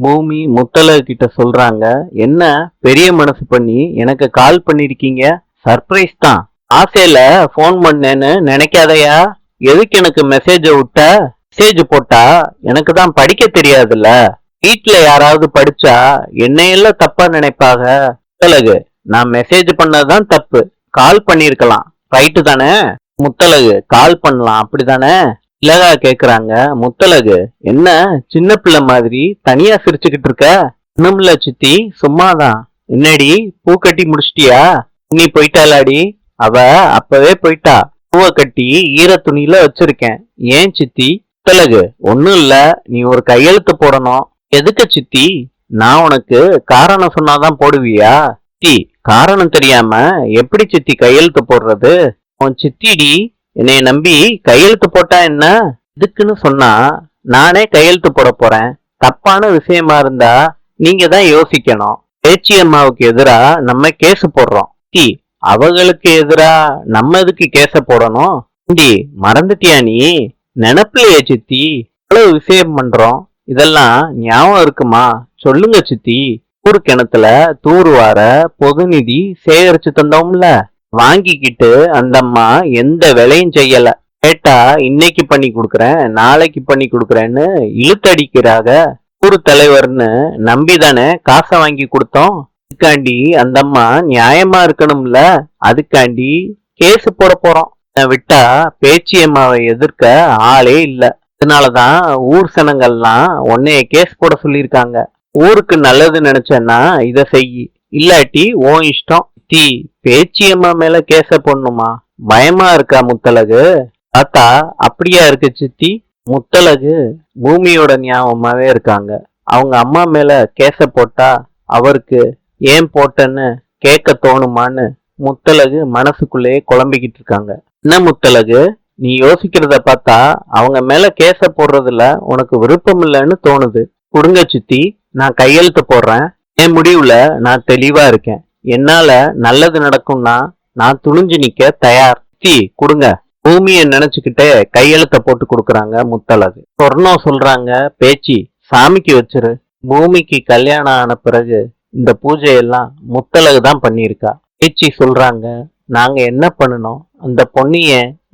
பூமி முத்தழகு கிட்ட சொல்றாங்க, என்ன பெரிய மனசு பண்ணி எனக்கு கால் பண்ணிருக்கீங்க? சர்ப்ரைஸ் தான். ஆசையில போன் பண்ணேன்னு நினைக்காதயா. எதுக்கு எனக்கு மெசேஜ விட்ட? மெசேஜ் போட்டா எனக்கு தான் படிக்க தெரியாதுல்ல. வீட்டுல யாராவது படிச்சா என்னையெல்லாம் தப்பா நினைப்பாக. முத்தழகு, நான் மெசேஜ் பண்ணதுதான் தப்பு. கால் பண்ணிருக்கலாம், ரைட்டு தானே? முத்தழகு, கால் பண்ணலாம் அப்படிதானே? இல்லகா கேக்குறாங்க. முத்தழகு, என்ன சின்ன பிள்ளை மாதிரி தனியா சிரிச்சுக்கிட்டு இருக்க? இன்னும்ல சித்தி, சும்மாதான். என்னடி பூ கட்டி முடிச்சிட்டியா? நீ போயிட்டாளாடி? அவ அப்பவே போயிட்டா. பூவை கட்டி ஈர துணியில வச்சிருக்கேன். ஏன் சித்தி? முத்தழகு, ஒண்ணும் இல்ல, நீ ஒரு கையெழுத்து போடணும். எதுக்கு சித்தி? நான் உனக்கு காரணம் சொன்னாதான் போடுவியா? சித்தி, காரணம் தெரியாம எப்படி சித்தி கையெழுத்து போடுறது? உன் சித்திடி, என்னைய நம்பி கையெழுத்து போட்டா என்ன? இதுக்குன்னு சொன்னா நானே கையெழுத்து போட போறேன். தப்பான விஷயமா இருந்தா நீங்க தான் யோசிக்கணும். பேச்சி அம்மாவுக்கு எதிரா நம்ம கேஸ் போடுறோம். சித்தி, அவங்களுக்கு எதிரா நம்ம எதுக்கு கேஸ போடணும்? சித்தி, மறந்துட்டியா நீ? நினப்பிலையே சித்தி, இவ்வளவு விஷயம் பண்றோம். இதெல்லாம் ஞாபகம் இருக்குமா? சொல்லுங்க சித்தி. ஊர் கிணத்துல தூர்வார பொது நிதி சேகரிச்சு தந்தோம்ல, வாங்கிக்கிட்டு அந்த அம்மா எந்த வேலையும் செய்யல. கேட்டா இன்னைக்கு பண்ணி கொடுக்கறேன், நாளைக்கு பண்ணி கொடுக்கறேன்னு இழுத்தடிக்கிறாங்க. ஊர் தலைவர்னு நம்பிதானே காசை வாங்கி கொடுத்தோம். அதுக்காண்டி அந்த அம்மா நியாயமா இருக்கணும்ல. அதுக்காண்டி கேஸ் போட போறோம். விட்டா பேச்சி அம்மாவை எதிர்க்க ஆளே இல்ல. அதனாலதான் ஊர் சனங்கள்லாம் உன்னைய கேஸ் போட சொல்லியிருக்காங்க. ஊருக்கு நல்லது நினைச்சேன்னா இத செய், இல்லாட்டி ஓ இஷ்டம். தீ, பேச்சியம்மா மேல கேச போடணுமா? பயமா இருக்கா முத்தழகு? தாத்தா, அப்படியா இருக்கு சித்தி? முத்தழகு பூமியோட ஞாபகமாவே இருக்காங்க. அவங்க அம்மா மேல கேச போட்டா அவருக்கு ஏன் போட்டேன்னு கேட்க தோணுமான்னு முத்தழகு மனசுக்குள்ளேயே குழம்பிக்கிட்டு இருக்காங்க. என்ன முத்தழகு, நீ யோசிக்கிறத பார்த்தா அவங்க மேல கேச போடுறதுல உனக்கு விருப்பம் இல்லைன்னு தோணுது. கொடுங்க சித்தி, நான் கையெழுத்து போடுறேன். என் முடிவுல நான் தெளிவா இருக்கேன். என்னால நல்லது நடக்கும்னா நான் துணிஞ்சு நிக்க தயார். சித்தி, கொடுங்க. பூமியை நினைச்சுக்கிட்டே கையெழுத்த போட்டு கொடுக்கறாங்க முத்தழகு. சொர்ணம் சொல்றாங்க, பேச்சி சாமிக்கு வச்சிரு. பூமிக்கு கல்யாணம் ஆன பிறகு இந்த பூஜையெல்லாம் முத்தழகு தான் பண்ணியிருக்கா. பேச்சி சொல்றாங்க, நாங்க என்ன பண்ணணும்? அந்த பொண்ணிய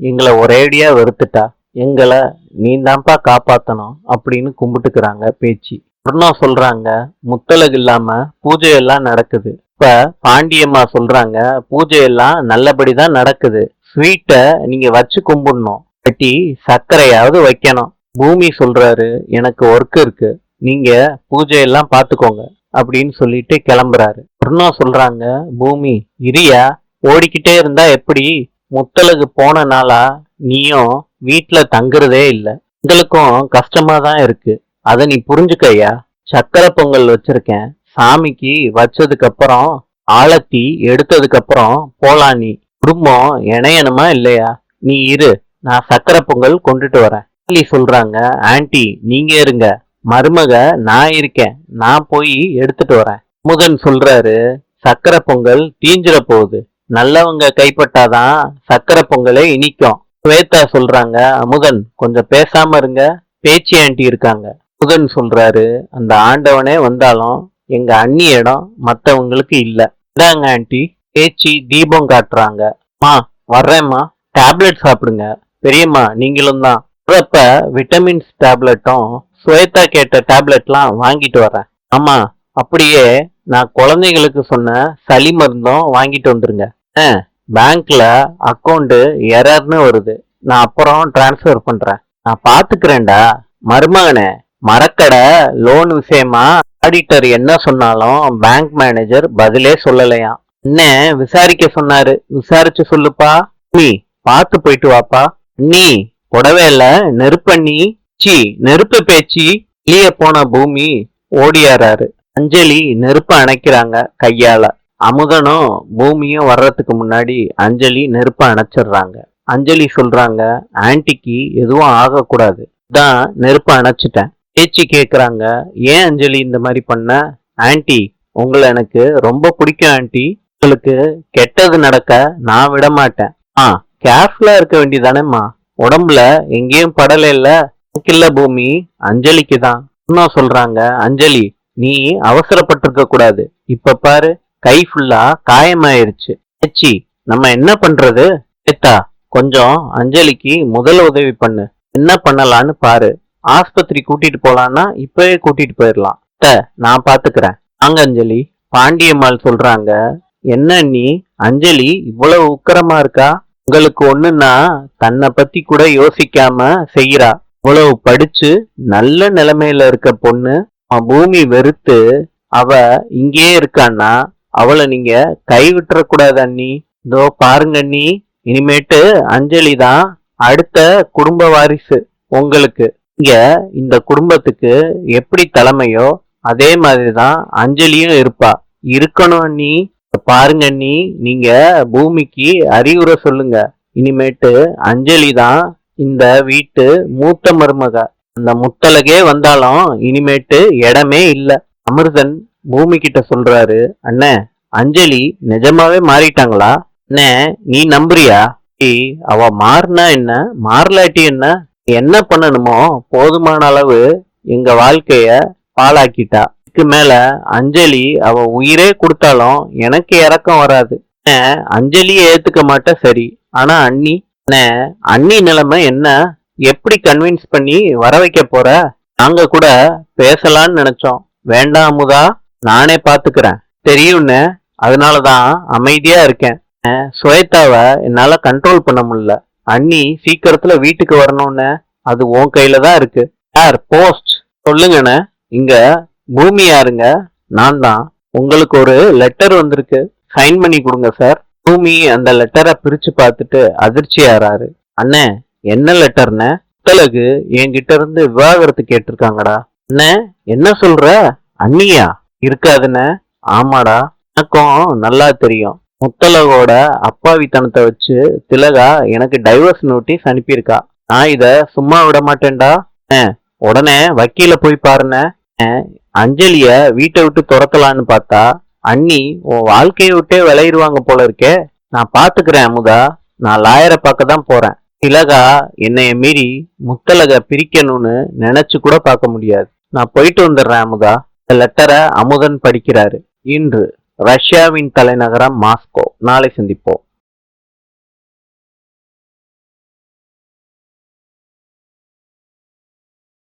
எங்களை ஒரேடியா வெறுத்துட்டா. எங்களை நீ தான்ப்பா காப்பாத்தணும் அப்படின்னு கும்பிட்டுக்கிறாங்க பேச்சி. சொர்ணம் சொல்றாங்க, முத்தழகு இல்லாம பூஜையெல்லாம் நடக்குது. இப்ப பாண்டியம்மா சொல்றாங்க, பூஜையெல்லாம் நல்லபடிதான் நடக்குது. ஸ்வீட்டை நீங்க வச்சு கும்பிடணும், கட்டி சர்க்கரையாவது வைக்கணும். பூமி சொல்றாரு, எனக்கு ஒர்க் இருக்கு, நீங்க பூஜையெல்லாம் பாத்துக்கோங்க அப்படின்னு சொல்லிட்டு கிளம்புறாரு. சொர்ணம் சொல்றாங்க, பூமி இரியா, ஓடிக்கிட்டே இருந்தா எப்படி? முத்தழகு போன நாளா நீயும் வீட்டுல தங்குறதே இல்ல. உங்களுக்கும் கஷ்டமா தான் இருக்கு, அத நீ புரிஞ்சுக்கையா. சக்கரை பொங்கல் வச்சிருக்கேன், சாமிக்கு வச்சதுக்கு அப்புறம் ஆலத்தி எடுத்ததுக்கு அப்புறம் போலாம். நீ குடும்பம் இணையணுமா இல்லையா? நீ இரு, நான் சக்கரை பொங்கல் கொண்டுட்டு வரேன். சொல்றாங்க, ஆன்ட்டி நீங்க இருங்க, மருமக நான் இருக்கேன், நான் போய் எடுத்துட்டு வரேன். முகன் சொல்றாரு, சக்கரை பொங்கல் தீஞ்சிட போகுது, நல்லவங்க கைப்பட்டாதான் சக்கரை பொங்கலே இனிக்கும். ஸ்வேதா சொல்றாங்க, அமுதன் கொஞ்சம் பேசாம இருங்க, பேச்சி ஆண்டி இருக்காங்க. முருகன் சொல்றாரு, அந்த ஆண்டவனே வந்தாலும் எங்க அண்ணி இடம் மத்தவங்களுக்கு இல்ல. இந்தாங்க ஆண்டி. பேச்சி தீபம் காட்டுறாங்க. மா வர்றேம்மா, டேப்லெட் சாப்பிடுங்க. பெரியம்மா நீங்களும் தான். அப்ப விட்டமின்ஸ் டேப்லெட்டும் ஸ்வேதா கேட்ட டேப்லெட்லாம் வாங்கிட்டு வரேன். ஆமா, அப்படியே நான் குழந்தைங்களுக்கு சொன்ன சளி மருந்தும் வாங்கிட்டு வந்துருங்க. பேங்க்ல அக்கௌண்ட் எரர்னு வருது, நான் அப்புறம் டிரான்ஸ்ஃபர் பண்றேன். நான் பாத்துக்கிறேன்டா. மருமகனே, மரக்கடை லோன் விஷயமா ஆடிட்டர் என்ன சொன்னாலும் பேங்க் மேனேஜர் பதிலே சொல்லலையாம். என்ன விசாரிக்க சொன்னாரு, விசாரிச்சு சொல்லுப்பா. நீ பாத்து போயிட்டு வாப்பா. நீ புடவையில நெருப்பண்ணி சி நெருப்பு பேச்சு. வெளிய போன பூமி ஓடியாராரு. அஞ்சலி நெருப்ப அணைக்கிறாங்க கையால. அமுதனும் பூமியும் வர்றதுக்கு முன்னாடி அஞ்சலி நெருப்ப அணைச்சிடுறாங்க. அஞ்சலி சொல்றாங்க, ஆன்டிக்கு எதுவும் ஆகக்கூடாது, தான் நெருப்ப அணைச்சிட்டேன். பேச்சு கேக்குறாங்க, ஏன் அஞ்சலி இந்த மாதிரி பண்ண? ஆன்டி, உங்களை எனக்கு ரொம்ப பிடிக்கும் ஆன்டி, உங்களுக்கு கெட்டது நடக்க நான் விட மாட்டேன். கேர்ஃபுல்லா இருக்க வேண்டியதானேம்மா, உடம்புல எங்கேயும் படல இல்ல. இல்ல பூமி, அஞ்சலிக்கு தான். இன்னும் சொல்றாங்க, அஞ்சலி நீ அவசரப்பட்டிருக்க கூடாது. இப்ப பாரு, கை ஃபுல்லா காயமாயிருச்சு. ஏச்சி, நம்ம என்ன பண்றது? ஏத்தா, கொஞ்சம் அஞ்சலிக்கு முதல் உதவி பண்ணு. என்ன பண்ணலான்னு பாரு. ஆஸ்பத்திரி கூட்டிட்டு போலான்னா இப்பவே கூட்டிட்டு போயிடலாம். நான் பாத்துக்கிறேன். வாங்க அஞ்சலி. பாண்டியம்மாள் சொல்றாங்க, என்ன நீ அஞ்சலி இவ்வளவு உக்கிரமா இருக்கா? உங்களுக்கு ஒண்ணுன்னா தன்னை பத்தி கூட யோசிக்காம செய்யறா. இவ்வளவு படிச்சு நல்ல நிலைமையில இருக்க பொண்ணு பூமி வெறுத்து அவ இங்கேயே இருக்கான்னா அவளை நீங்க கை விட்டுற கூடாது அண்ணி. இதோ பாருங்க அண்ணி, இனிமேட்டு அஞ்சலி தான் அடுத்த குடும்ப வாரிசு உங்களுக்கு. இங்க இந்த குடும்பத்துக்கு எப்படி தலைமையோ அதே மாதிரிதான் அஞ்சலியும் இருப்பா. இருக்கணும் அண்ணி. பாருங்க அண்ணி, நீங்க பூமிக்கு அறிவுரை சொல்லுங்க. இனிமேட்டு அஞ்சலி தான் இந்த வீட்டு மூத்த மருமக. அந்த முத்தலகே வந்தாலும் இனிமேட்டு இடமே இல்ல. அமிர்தன் பூமி கிட்ட சொல்றாரு, அண்ணே அஞ்சலி நிஜமாவே மாறிட்டாங்களா? அண்ணே நீ நம்புறியா? அவ மாறினா என்ன, மாறலாட்டி என்ன? என்ன பண்ணணுமோ போதுமான அளவு எங்க வாழ்க்கைய பாழாக்கிட்டா. இதுக்கு மேல அஞ்சலி அவ உயிரே கொடுத்தாலும் எனக்கு இறக்கம் வராது. அஞ்சலியை ஏத்துக்க மாட்டா சரி, ஆனா அண்ணி அண்ணி நிலைமை என்ன? எப்படி கன்வின்ஸ் பண்ணி வர வைக்க போற? நாங்க கூட பேசலான்னு நினைச்சோம். வேண்டாம் அமுதா, நானே பாத்துக்கிறேன். தெரியும்னு அதனாலதான் அமைதியா இருக்கேன். சுவேதாவை என்னால கண்ட்ரோல் பண்ண முடியல. அண்ணி சீக்கிரத்துல வீட்டுக்கு வரணும்னு அது உன் கையில தான் இருக்கு. யார் போஸ்ட்? சொல்லுங்கண்ணே. இங்க பூமி யாருங்க? நான் தான். உங்களுக்கு ஒரு லெட்டர் வந்திருக்கு, சைன் பண்ணி கொடுங்க சார். பூமி அந்த லெட்டரை பிரிச்சு பார்த்துட்டு அதிர்ச்சி ஆறாரு. அண்ணே என்ன லெட்டர்னு? முத்தலகு என்கிட்ட இருந்து விவாகரத்து கேட்டிருக்காங்கடா. அண்ணே என்ன சொல்ற? அண்ணியா? இருக்காதுண்ணே. ஆமாடா, எனக்கும் நல்லா தெரியும். முத்தலகோட அப்பாவித்தனத்தை வச்சு திலகா எனக்கு டைவர்ஸ் நோட்டீஸ் அனுப்பியிருக்கா. நான் இத சும்மா விட மாட்டேன்டா. உடனே வக்கீல போய் பாருன. அஞ்சலிய வீட்டை விட்டு துரத்தலான்னு பார்த்தா அண்ணி உன் வாழ்க்கையை விட்டே விளையிடுவாங்க போல இருக்கே. நான் பாத்துக்கிறேன் அமுதா. நான் லாயரை பார்க்க தான் போறேன். திலகா என்னைய மீறி முத்தலக பிரிக்கணும்னு நினைச்சு கூட பார்க்க முடியாது. நான் போயிட்டு வந்துடுறேன் அமுதா. இந்த லெட்டரை அமுதன் படிக்கிறாரு. இன்று ரஷ்யாவின் தலைநகரம் மாஸ்கோ. நாளை சந்திப்போம்.